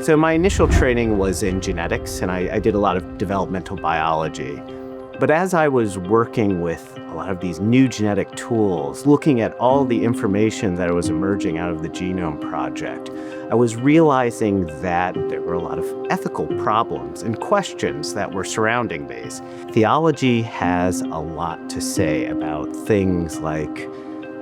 So my initial training was in genetics, and I did a lot of developmental biology. But as I was working with a lot of these new genetic tools, looking at all the information that was emerging out of the Genome Project, I was realizing that there were a lot of ethical problems and questions that were surrounding these. Theology has a lot to say about things like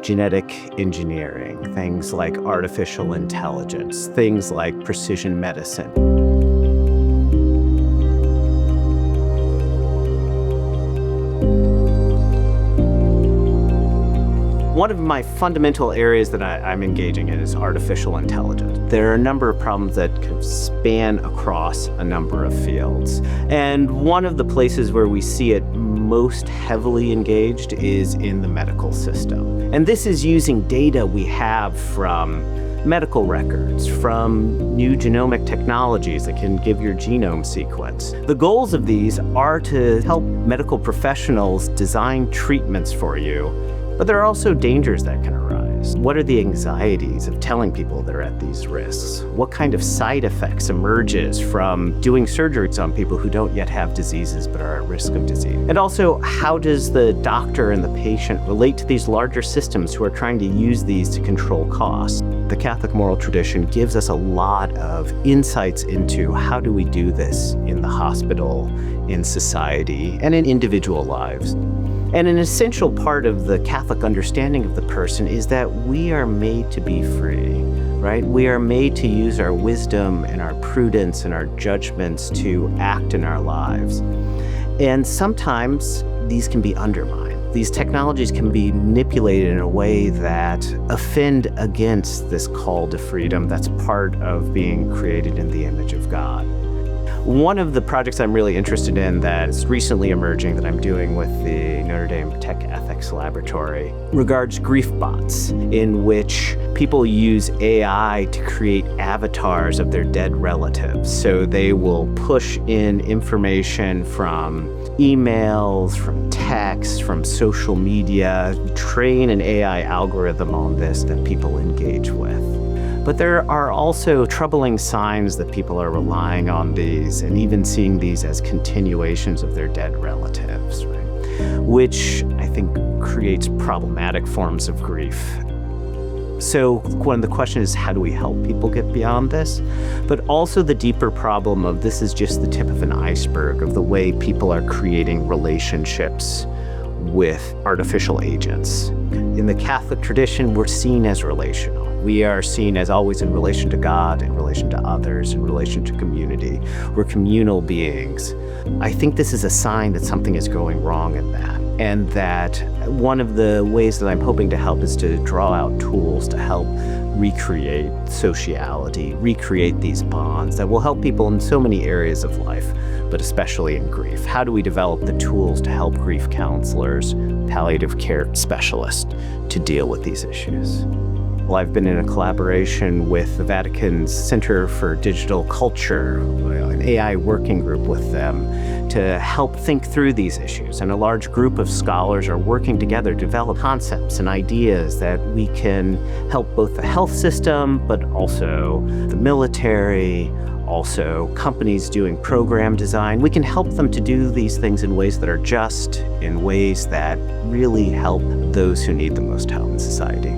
genetic engineering, things like artificial intelligence, things like precision medicine. One of my fundamental areas that I'm engaging in is artificial intelligence. There are a number of problems that can span across a number of fields. And one of the places where we see it most heavily engaged is in the medical system. And this is using data we have from medical records, from new genomic technologies that can give your genome sequence. The goals of these are to help medical professionals design treatments for you. But there are also dangers that can arise. What are the anxieties of telling people they're at these risks? What kind of side effects emerges from doing surgeries on people who don't yet have diseases but are at risk of disease? And also, how does the doctor and the patient relate to these larger systems who are trying to use these to control costs? The Catholic moral tradition gives us a lot of insights into how do we do this in the hospital, in society, and in individual lives. And an essential part of the Catholic understanding of the person is that we are made to be free, right? We are made to use our wisdom and our prudence and our judgments to act in our lives. And sometimes these can be undermined. These technologies can be manipulated in a way that offend against this call to freedom that's part of being created in the image of God. One of the projects I'm really interested in that is recently emerging that I'm doing with the Notre Dame Tech Ethics Laboratory regards grief bots, in which people use AI to create avatars of their dead relatives. So they will push in information from emails, from texts, from social media, train an AI algorithm on this that people engage with. But there are also troubling signs that people are relying on these and even seeing these as continuations of their dead relatives, right? Which I think creates problematic forms of grief. So one of the questions is, how do we help people get beyond this? But also the deeper problem of this is just the tip of an iceberg of the way people are creating relationships with artificial agents. In the Catholic tradition, we're seen as relational. We are seen as always in relation to God, in relation to others, in relation to community. We're communal beings. I think this is a sign that something is going wrong in that. And that one of the ways that I'm hoping to help is to draw out tools to help recreate sociality, recreate these bonds that will help people in so many areas of life, but especially in grief. How do we develop the tools to help grief counselors, palliative care specialists to deal with these issues? Well, I've been in a collaboration with the Vatican's Center for Digital Culture, an AI working group with them, to help think through these issues. And a large group of scholars are working together to develop concepts and ideas that we can help both the health system, but also the military, also companies doing program design. We can help them to do these things in ways that are just, in ways that really help those who need the most help in society.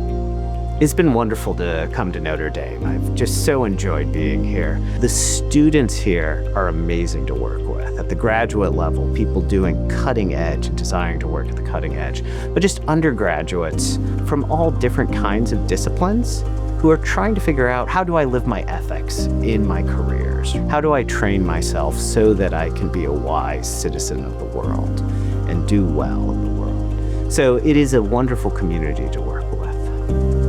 It's been wonderful to come to Notre Dame. I've just so enjoyed being here. The students here are amazing to work with. At the graduate level, people doing cutting edge and desiring to work at the cutting edge, but just undergraduates from all different kinds of disciplines who are trying to figure out, how do I live my ethics in my careers? How do I train myself so that I can be a wise citizen of the world and do well in the world? So it is a wonderful community to work with.